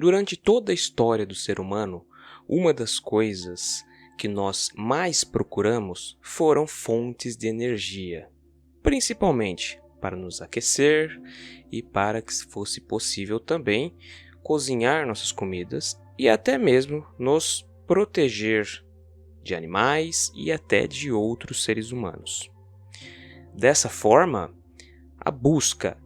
Durante toda a história do ser humano, uma das coisas que nós mais procuramos foram fontes de energia, principalmente para nos aquecer e para que fosse possível também cozinhar nossas comidas e até mesmo nos proteger de animais e até de outros seres humanos. Dessa forma, a busca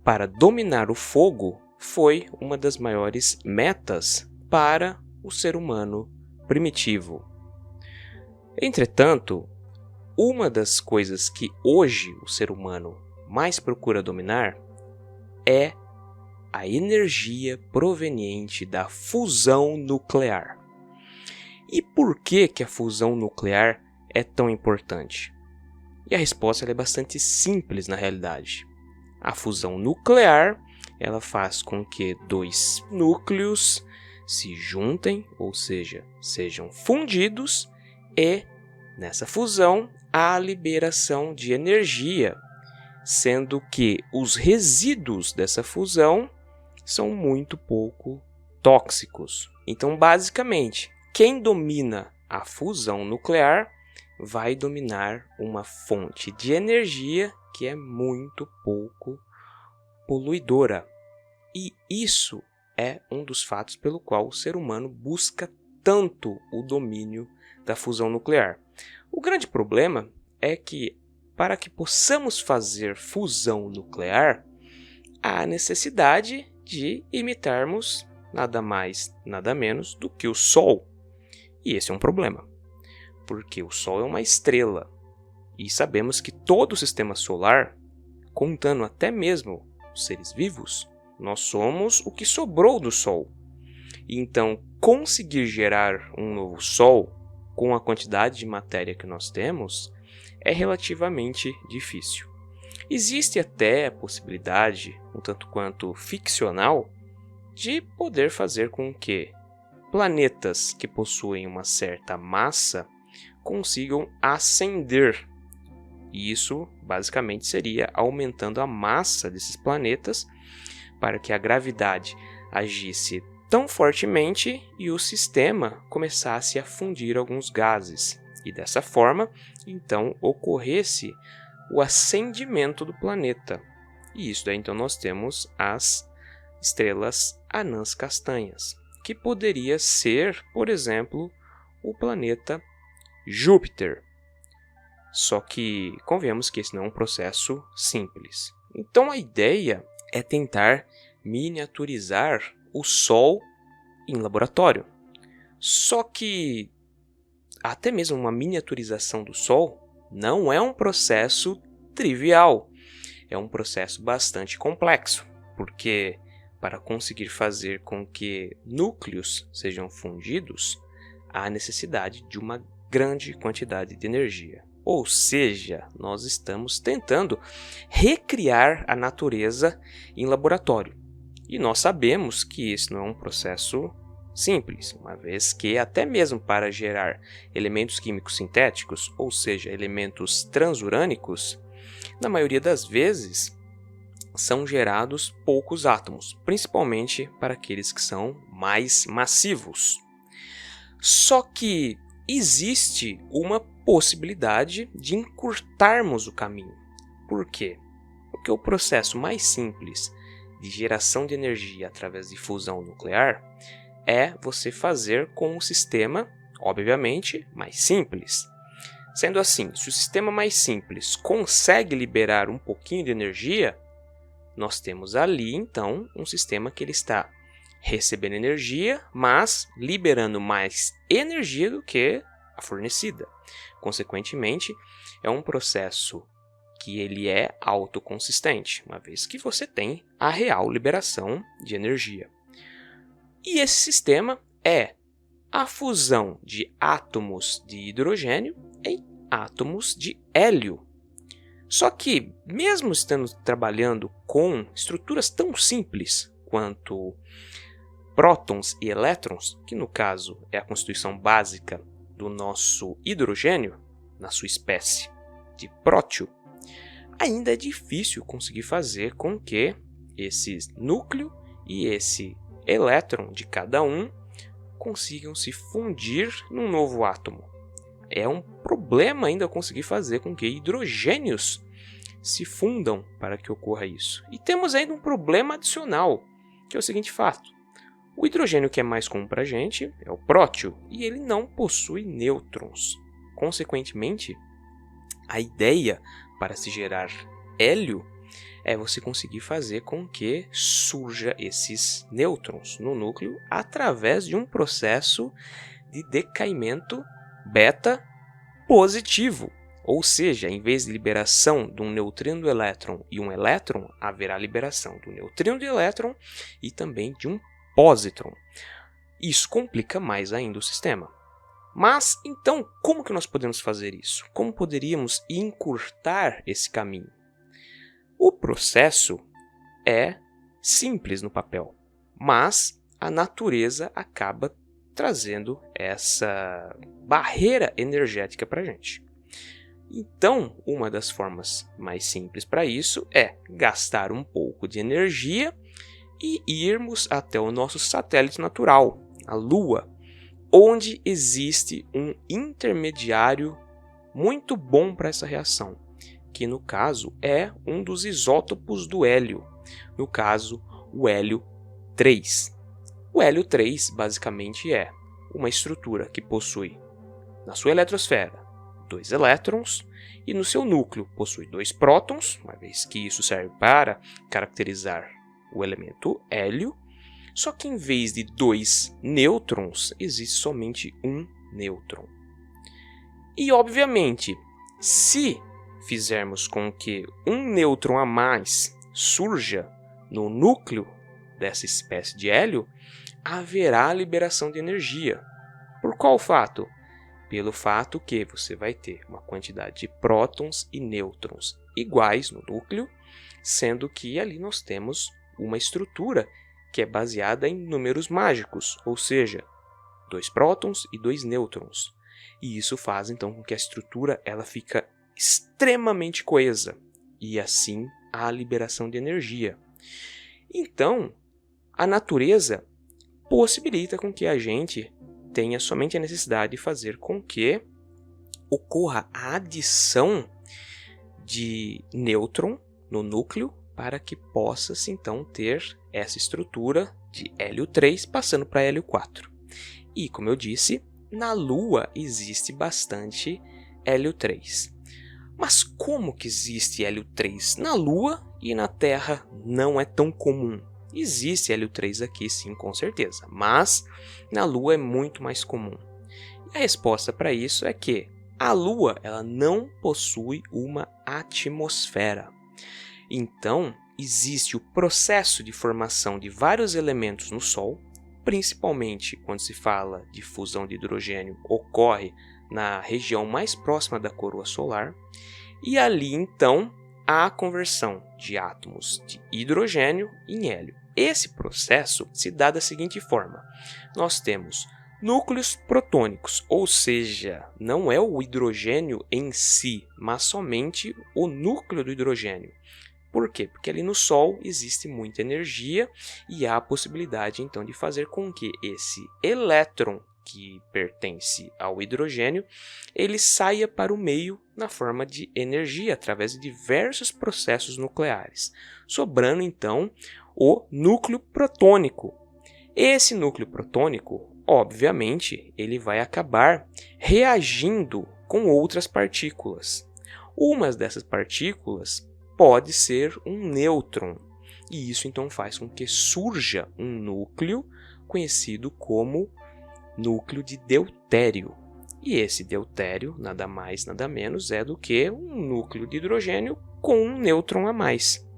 para dominar o fogo foi uma das maiores metas para o ser humano primitivo. Entretanto, uma das coisas que hoje o ser humano mais procura dominar é a energia proveniente da fusão nuclear. E por que a fusão nuclear é tão importante? E a resposta é bastante simples na realidade. A fusão nuclear ela faz com que dois núcleos se juntem, ou seja, sejam fundidos, e nessa fusão há a liberação de energia, sendo que os resíduos dessa fusão são muito pouco tóxicos. Então, basicamente, quem domina a fusão nuclear vai dominar uma fonte de energia que é muito pouco poluidora. E isso é um dos fatos pelo qual o ser humano busca tanto o domínio da fusão nuclear. O grande problema é que, para que possamos fazer fusão nuclear, há necessidade de imitarmos nada mais, nada menos do que o Sol. E esse é um problema, porque o Sol é uma estrela. E sabemos que todo o sistema solar, contando até mesmo os seres vivos, nós somos o que sobrou do Sol. Então, conseguir gerar um novo Sol com a quantidade de matéria que nós temos é relativamente difícil. Existe até a possibilidade, um tanto quanto ficcional, de poder fazer com que planetas que possuem uma certa massa consigam ascender. E isso, basicamente, seria aumentando a massa desses planetas para que a gravidade agisse tão fortemente e o sistema começasse a fundir alguns gases. E dessa forma, então, ocorresse o ascendimento do planeta. E isso daí, então, nós temos as estrelas anãs castanhas, que poderia ser, por exemplo, o planeta Júpiter. Só que convenhamos que esse não é um processo simples. Então a ideia é tentar miniaturizar o Sol em laboratório. Só que até mesmo uma miniaturização do Sol não é um processo trivial. É um processo bastante complexo, porque para conseguir fazer com que núcleos sejam fundidos, há necessidade de uma grande quantidade de energia. Ou seja, nós estamos tentando recriar a natureza em laboratório. E nós sabemos que isso não é um processo simples, uma vez que até mesmo para gerar elementos químicos sintéticos, ou seja, elementos transurânicos, na maioria das vezes são gerados poucos átomos, principalmente para aqueles que são mais massivos. Só que existe uma possibilidade de encurtarmos o caminho. Por quê? Porque o processo mais simples de geração de energia através de fusão nuclear é você fazer com um sistema, obviamente, mais simples. Sendo assim, se o sistema mais simples consegue liberar um pouquinho de energia, nós temos ali, então, um sistema que ele está recebendo energia, mas liberando mais energia do que a fornecida. Consequentemente, é um processo que ele é autoconsistente, uma vez que você tem a real liberação de energia. E esse sistema é a fusão de átomos de hidrogênio em átomos de hélio. Só que, mesmo estando trabalhando com estruturas tão simples quanto prótons e elétrons, que no caso é a constituição básica do nosso hidrogênio, na sua espécie de prótio, ainda é difícil conseguir fazer com que esse núcleo e esse elétron de cada um consigam se fundir num novo átomo. É um problema ainda conseguir fazer com que hidrogênios se fundam para que ocorra isso. E temos ainda um problema adicional, que é o seguinte fato. O hidrogênio que é mais comum para a gente é o prótio, e ele não possui nêutrons. Consequentemente, a ideia para se gerar hélio é você conseguir fazer com que surja esses nêutrons no núcleo através de um processo de decaimento beta positivo. Ou seja, em vez de liberação de um neutrino do elétron e um elétron, haverá liberação do neutrino do elétron e também de um pósitron. Isso complica mais ainda o sistema. Mas, então, como que nós podemos fazer isso? Como poderíamos encurtar esse caminho? O processo é simples no papel, mas a natureza acaba trazendo essa barreira energética para a gente. Então, uma das formas mais simples para isso é gastar um pouco de energia e irmos até o nosso satélite natural, a Lua, onde existe um intermediário muito bom para essa reação, que no caso é um dos isótopos do hélio, no caso o hélio 3. O hélio 3 basicamente é uma estrutura que possui na sua eletrosfera 2 elétrons e no seu núcleo possui 2 prótons, uma vez que isso serve para caracterizar o elemento hélio, só que em vez de 2 nêutrons, existe somente um nêutron. E obviamente, se fizermos com que um nêutron a mais surja no núcleo dessa espécie de hélio, haverá liberação de energia. Por qual fato? Pelo fato que você vai ter uma quantidade de prótons e nêutrons iguais no núcleo, sendo que ali nós temos uma estrutura que é baseada em números mágicos, ou seja, 2 prótons e 2 nêutrons. E isso faz então com que a estrutura ela fica extremamente coesa, e assim há a liberação de energia. Então, a natureza possibilita com que a gente tenha somente a necessidade de fazer com que ocorra a adição de nêutron no núcleo para que possa-se então ter essa estrutura de hélio 3 passando para hélio 4. E, como eu disse, na Lua existe bastante hélio 3. Mas como que existe hélio 3 na Lua e na Terra não é tão comum? Existe hélio 3 aqui sim, com certeza, mas na Lua é muito mais comum. E a resposta para isso é que a Lua ela não possui uma atmosfera. Então, existe o processo de formação de vários elementos no Sol, principalmente quando se fala de fusão de hidrogênio, ocorre na região mais próxima da coroa solar, e ali então há a conversão de átomos de hidrogênio em hélio. Esse processo se dá da seguinte forma: nós temos núcleos protônicos, ou seja, não é o hidrogênio em si, mas somente o núcleo do hidrogênio. Por quê? Porque ali no Sol existe muita energia e há a possibilidade então de fazer com que esse elétron que pertence ao hidrogênio, ele saia para o meio na forma de energia através de diversos processos nucleares, sobrando então o núcleo protônico. Esse núcleo protônico, obviamente, ele vai acabar reagindo com outras partículas. Uma dessas partículas pode ser um nêutron, e isso então faz com que surja um núcleo conhecido como núcleo de deutério. E esse deutério, nada mais, nada menos, é do que um núcleo de hidrogênio com um nêutron a mais.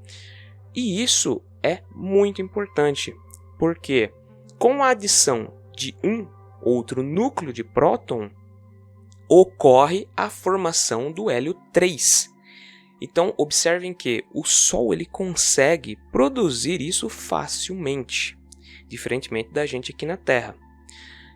E isso é muito importante, porque com a adição de um outro núcleo de próton, ocorre a formação do hélio 3. Então, observem que o Sol ele consegue produzir isso facilmente, diferentemente da gente aqui na Terra.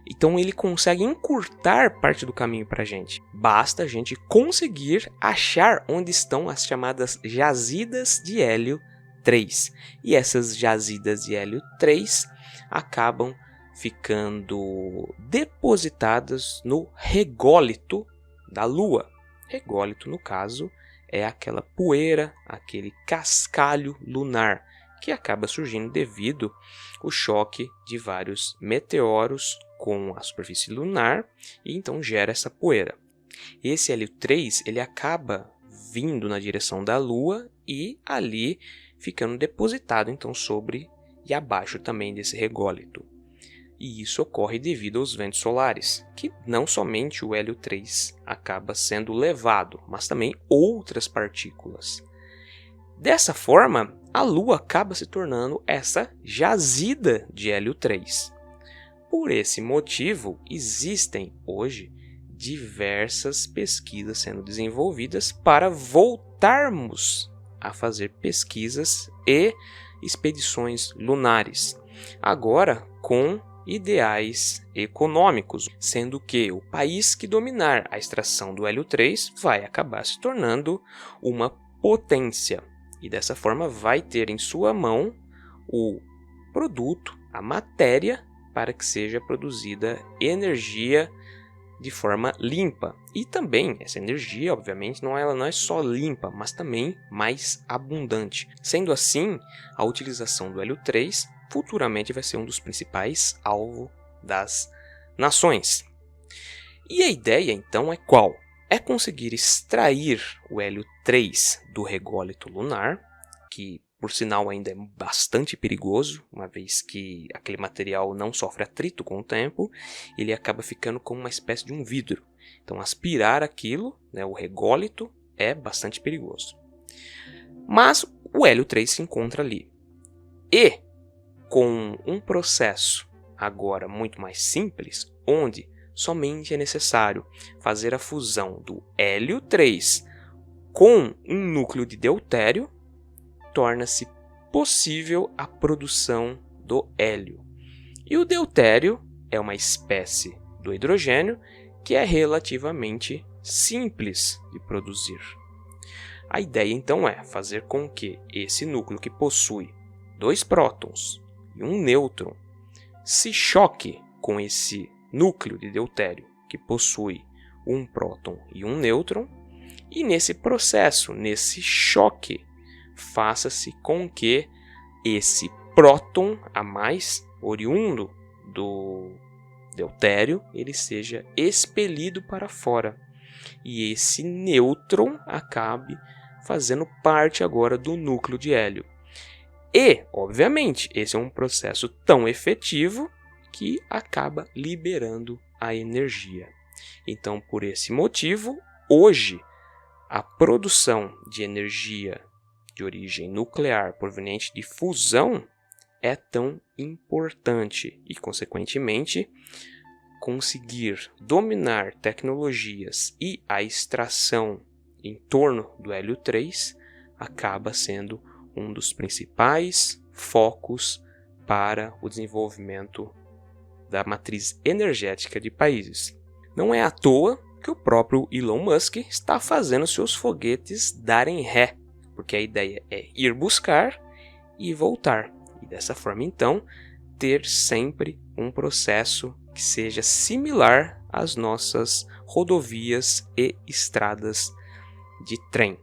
Então, ele consegue encurtar parte do caminho para a gente. Basta a gente conseguir achar onde estão as chamadas jazidas de hélio 3. E essas jazidas de hélio 3 acabam ficando depositadas no rególito da Lua. Rególito, no caso, é aquela poeira, aquele cascalho lunar que acaba surgindo devido ao choque de vários meteoros com a superfície lunar e então gera essa poeira. Esse hélio 3 ele acaba vindo na direção da Lua e ali ficando depositado então sobre e abaixo também desse rególito. E isso ocorre devido aos ventos solares, que não somente o hélio 3 acaba sendo levado, mas também outras partículas. Dessa forma, a Lua acaba se tornando essa jazida de hélio 3. Por esse motivo, existem hoje diversas pesquisas sendo desenvolvidas para voltarmos a fazer pesquisas e expedições lunares, agora com ideais econômicos, sendo que o país que dominar a extração do hélio 3 vai acabar se tornando uma potência e dessa forma vai ter em sua mão o produto, a matéria para que seja produzida energia de forma limpa. E também essa energia, obviamente, ela não é só limpa, mas também mais abundante. Sendo assim, a utilização do hélio 3 futuramente vai ser um dos principais alvos das nações. E a ideia, então, é qual? É conseguir extrair o hélio 3 do rególito lunar, que por sinal ainda é bastante perigoso, uma vez que aquele material não sofre atrito com o tempo, ele acaba ficando como uma espécie de um vidro. Então aspirar aquilo, o rególito, é bastante perigoso. Mas o hélio 3 se encontra ali. E com um processo agora muito mais simples, onde somente é necessário fazer a fusão do hélio 3 com um núcleo de deutério, torna-se possível a produção do hélio. E o deutério é uma espécie do hidrogênio que é relativamente simples de produzir. A ideia então é fazer com que esse núcleo que possui 2 prótons e um nêutron se choque com esse núcleo de deutério que possui um próton e um nêutron, e nesse processo, nesse choque, faça-se com que esse próton a mais, oriundo do deutério, ele seja expelido para fora. E esse nêutron acabe fazendo parte agora do núcleo de hélio. E, obviamente, esse é um processo tão efetivo que acaba liberando a energia. Então, por esse motivo, hoje, a produção de energia de origem nuclear proveniente de fusão é tão importante e, consequentemente, conseguir dominar tecnologias e a extração em torno do hélio 3 acaba sendo um dos principais focos para o desenvolvimento da matriz energética de países. Não é à toa que o próprio Elon Musk está fazendo seus foguetes darem ré, porque a ideia é ir buscar e voltar. E dessa forma, então, ter sempre um processo que seja similar às nossas rodovias e estradas de trem.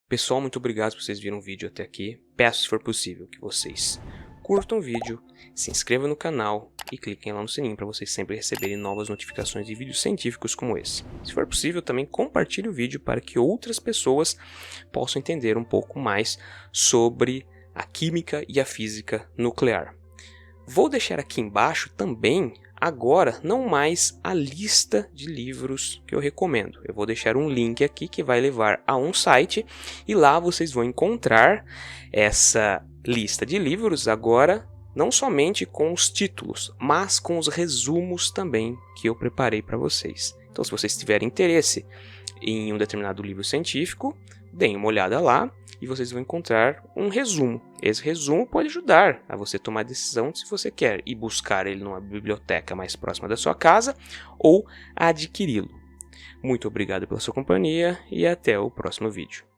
Pessoal, muito obrigado por vocês verem o vídeo até aqui. Peço, se for possível, que vocês curtam o vídeo, se inscrevam no canal e cliquem lá no sininho para vocês sempre receberem novas notificações de vídeos científicos como esse. Se for possível, também compartilhe o vídeo para que outras pessoas possam entender um pouco mais sobre a química e a física nuclear. Vou deixar aqui embaixo também, agora, não mais a lista de livros que eu recomendo. Eu vou deixar um link aqui que vai levar a um site e lá vocês vão encontrar essa lista de livros agora, não somente com os títulos, mas com os resumos também que eu preparei para vocês. Então, se vocês tiverem interesse em um determinado livro científico, deem uma olhada lá e vocês vão encontrar um resumo. Esse resumo pode ajudar a você tomar a decisão se você quer ir buscar ele numa biblioteca mais próxima da sua casa ou adquiri-lo. Muito obrigado pela sua companhia e até o próximo vídeo.